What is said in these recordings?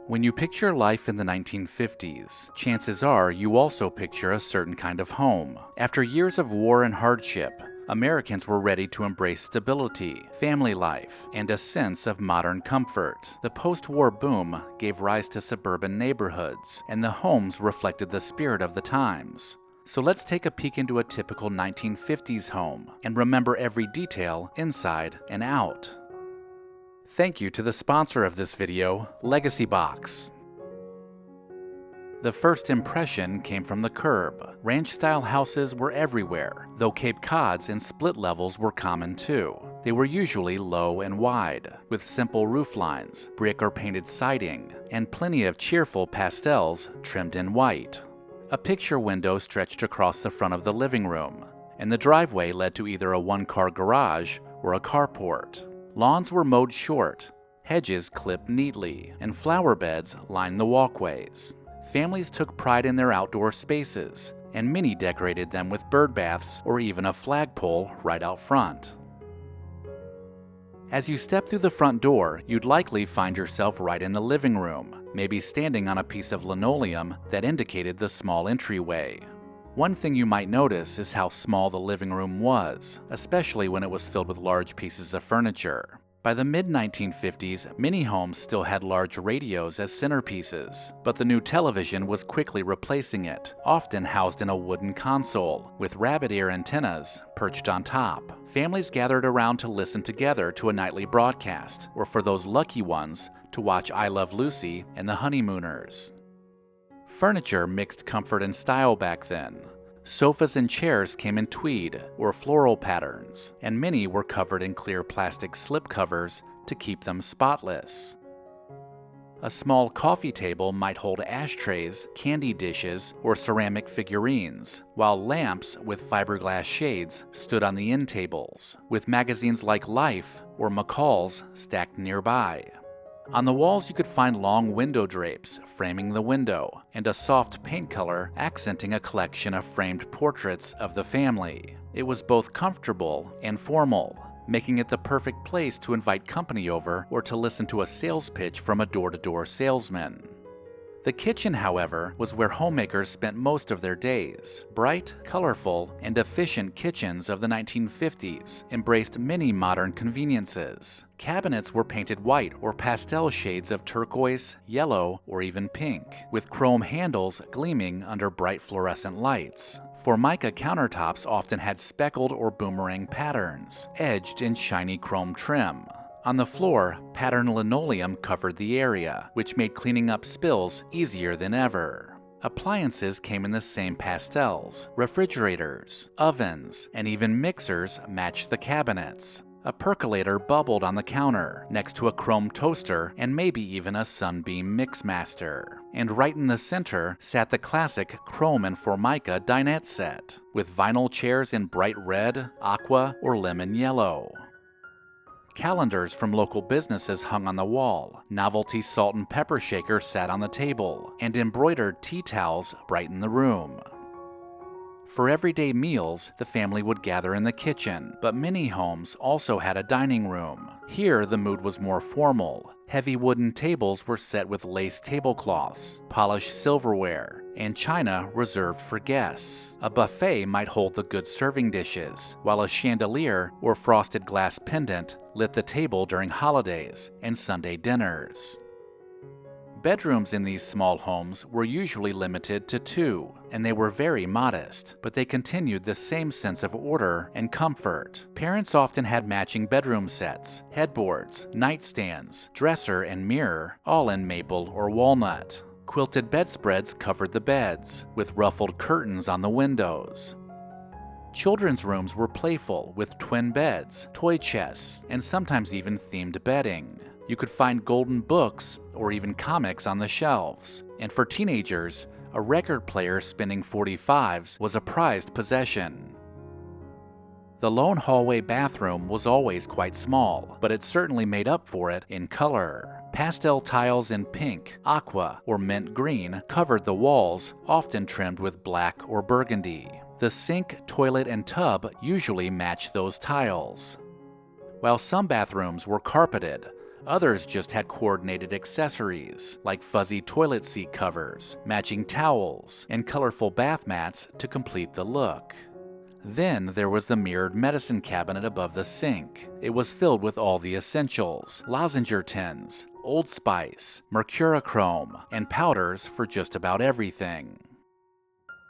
When you picture life in the 1950s, chances are you also picture a certain kind of home. After years of war and hardship, Americans were ready to embrace stability, family life, and a sense of modern comfort. The post-war boom gave rise to suburban neighborhoods, and the homes reflected the spirit of the times. So let's take a peek into a typical 1950s home and remember every detail inside and out. Thank you to the sponsor of this video, LEGACYBOX. The first impression came from the curb. Ranch-style houses were everywhere, though Cape Cods and split levels were common too. They were usually low and wide, with simple roof lines, brick or painted siding, and plenty of cheerful pastels trimmed in white. A picture window stretched across the front of the living room, and the driveway led to either a one-car garage or a carport. Lawns were mowed short, hedges clipped neatly, and flower beds lined the walkways. Families took pride in their outdoor spaces, and many decorated them with bird baths or even a flagpole right out front. As you step through the front door, you'd likely find yourself right in the living room, maybe standing on a piece of linoleum that indicated the small entryway. One thing you might notice is how small the living room was, especially when it was filled with large pieces of furniture. By the mid-1950s, many homes still had large radios as centerpieces, but the new television was quickly replacing it, often housed in a wooden console, with rabbit ear antennas perched on top. Families gathered around to listen together to a nightly broadcast, or for those lucky ones, to watch I Love Lucy and the Honeymooners. Furniture mixed comfort and style back then. Sofas and chairs came in tweed or floral patterns, and many were covered in clear plastic slipcovers to keep them spotless. A small coffee table might hold ashtrays, candy dishes, or ceramic figurines, while lamps with fiberglass shades stood on the end tables, with magazines like Life or McCall's stacked nearby. On the walls you could find long window drapes framing the window, and a soft paint color accenting a collection of framed portraits of the family. It was both comfortable and formal, making it the perfect place to invite company over or to listen to a sales pitch from a door-to-door salesman. The kitchen, however, was where homemakers spent most of their days. Bright, colorful, and efficient kitchens of the 1950s embraced many modern conveniences. Cabinets were painted white or pastel shades of turquoise, yellow, or even pink, with chrome handles gleaming under bright fluorescent lights. Formica countertops often had speckled or boomerang patterns, edged in shiny chrome trim. On the floor, patterned linoleum covered the area, which made cleaning up spills easier than ever. Appliances came in the same pastels. Refrigerators, ovens, and even mixers matched the cabinets. A percolator bubbled on the counter, next to a chrome toaster and maybe even a Sunbeam Mixmaster. And right in the center sat the classic chrome and formica dinette set, with vinyl chairs in bright red, aqua, or lemon yellow. Calendars from local businesses hung on the wall, novelty salt and pepper shakers sat on the table, and embroidered tea towels brightened the room. For everyday meals, the family would gather in the kitchen, but many homes also had a dining room. Here, the mood was more formal. Heavy wooden tables were set with lace tablecloths, polished silverware, and china reserved for guests. A buffet might hold the good serving dishes, while a chandelier or frosted glass pendant lit the table during holidays and Sunday dinners. Bedrooms in these small homes were usually limited to 2, and they were very modest, but they continued the same sense of order and comfort. Parents often had matching bedroom sets, headboards, nightstands, dresser, and mirror, all in maple or walnut. Quilted bedspreads covered the beds, with ruffled curtains on the windows. Children's rooms were playful, with twin beds, toy chests, and sometimes even themed bedding. You could find golden books or even comics on the shelves. And for teenagers, a record player spinning 45s was a prized possession. The lone hallway bathroom was always quite small, but it certainly made up for it in color. Pastel tiles in pink, aqua, or mint green covered the walls, often trimmed with black or burgundy. The sink, toilet, and tub usually matched those tiles. While some bathrooms were carpeted, Others just had coordinated accessories, like fuzzy toilet seat covers, matching towels, and colorful bath mats to complete the look. Then there was the mirrored medicine cabinet above the sink. It was filled with all the essentials: lozenger tins, Old Spice, mercurochrome, and powders for just about everything.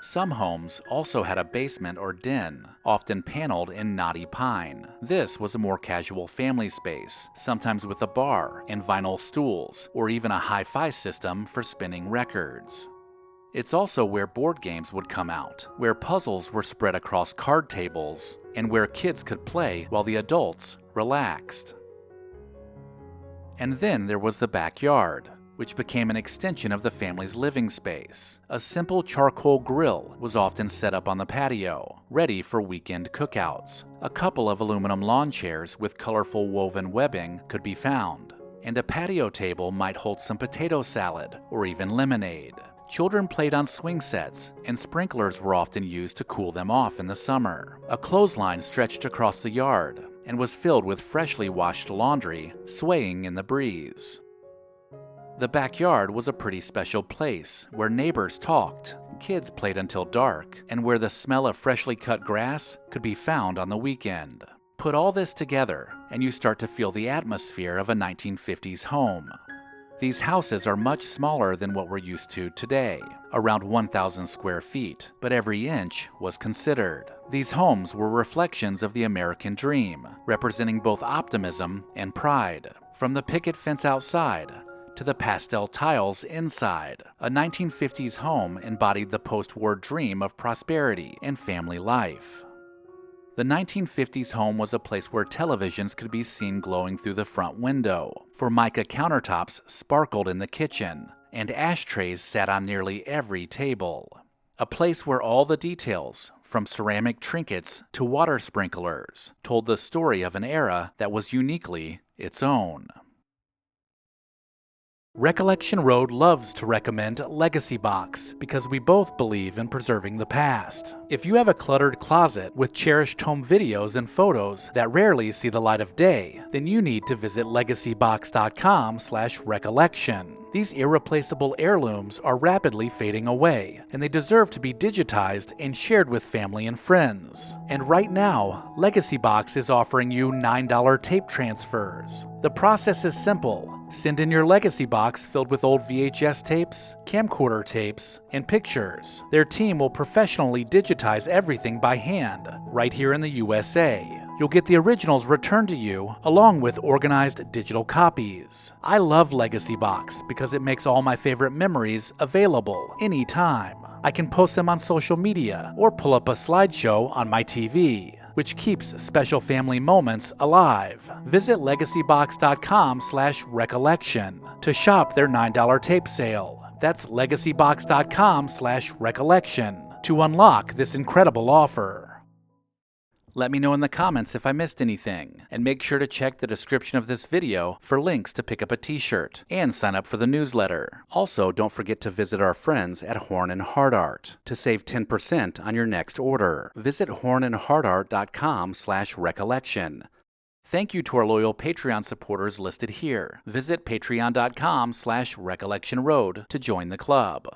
Some homes also had a basement or den, often paneled in knotty pine. This was a more casual family space, sometimes with a bar and vinyl stools, or even a hi-fi system for spinning records. It's also where board games would come out, where puzzles were spread across card tables, and where kids could play while the adults relaxed. And then there was the backyard, which became an extension of the family's living space. A simple charcoal grill was often set up on the patio, ready for weekend cookouts. A couple of aluminum lawn chairs with colorful woven webbing could be found, and a patio table might hold some potato salad or even lemonade. Children played on swing sets, and sprinklers were often used to cool them off in the summer. A clothesline stretched across the yard and was filled with freshly washed laundry swaying in the breeze. The backyard was a pretty special place where neighbors talked, kids played until dark, and where the smell of freshly cut grass could be found on the weekend. Put all this together, and you start to feel the atmosphere of a 1950s home. These houses are much smaller than what we're used to today, around 1,000 square feet, but every inch was considered. These homes were reflections of the American dream, representing both optimism and pride. From the picket fence outside to the pastel tiles inside, a 1950s home embodied the post-war dream of prosperity and family life. The 1950s home was a place where televisions could be seen glowing through the front window, Formica countertops sparkled in the kitchen, and ashtrays sat on nearly every table. A place where all the details, from ceramic trinkets to water sprinklers, told the story of an era that was uniquely its own. Recollection Road loves to recommend LEGACYBOX because we both believe in preserving the past. If you have a cluttered closet with cherished home videos and photos that rarely see the light of day, then you need to visit LEGACYBOX.com/recollection. These irreplaceable heirlooms are rapidly fading away, and they deserve to be digitized and shared with family and friends. And right now, LEGACYBOX is offering you $9 tape transfers. The process is simple. Send in your LEGACYBOX filled with old VHS tapes, camcorder tapes, and pictures. Their team will professionally digitize everything by hand, right here in the USA. You'll get the originals returned to you, along with organized digital copies. I love LEGACYBOX because it makes all my favorite memories available anytime. I can post them on social media or pull up a slideshow on my TV, which keeps special family moments alive. Visit LEGACYBOX.com/recollection to shop their $9 tape sale. That's LEGACYBOX.com/recollection to unlock this incredible offer. Let me know in the comments if I missed anything, and make sure to check the description of this video for links to pick up a t-shirt and sign up for the newsletter. Also, don't forget to visit our friends at Horn & Hardart to save 10% on your next order. Visit hornandhardart.com/recollection. Thank you to our loyal Patreon supporters listed here. Visit patreon.com/recollectionroad to join the club.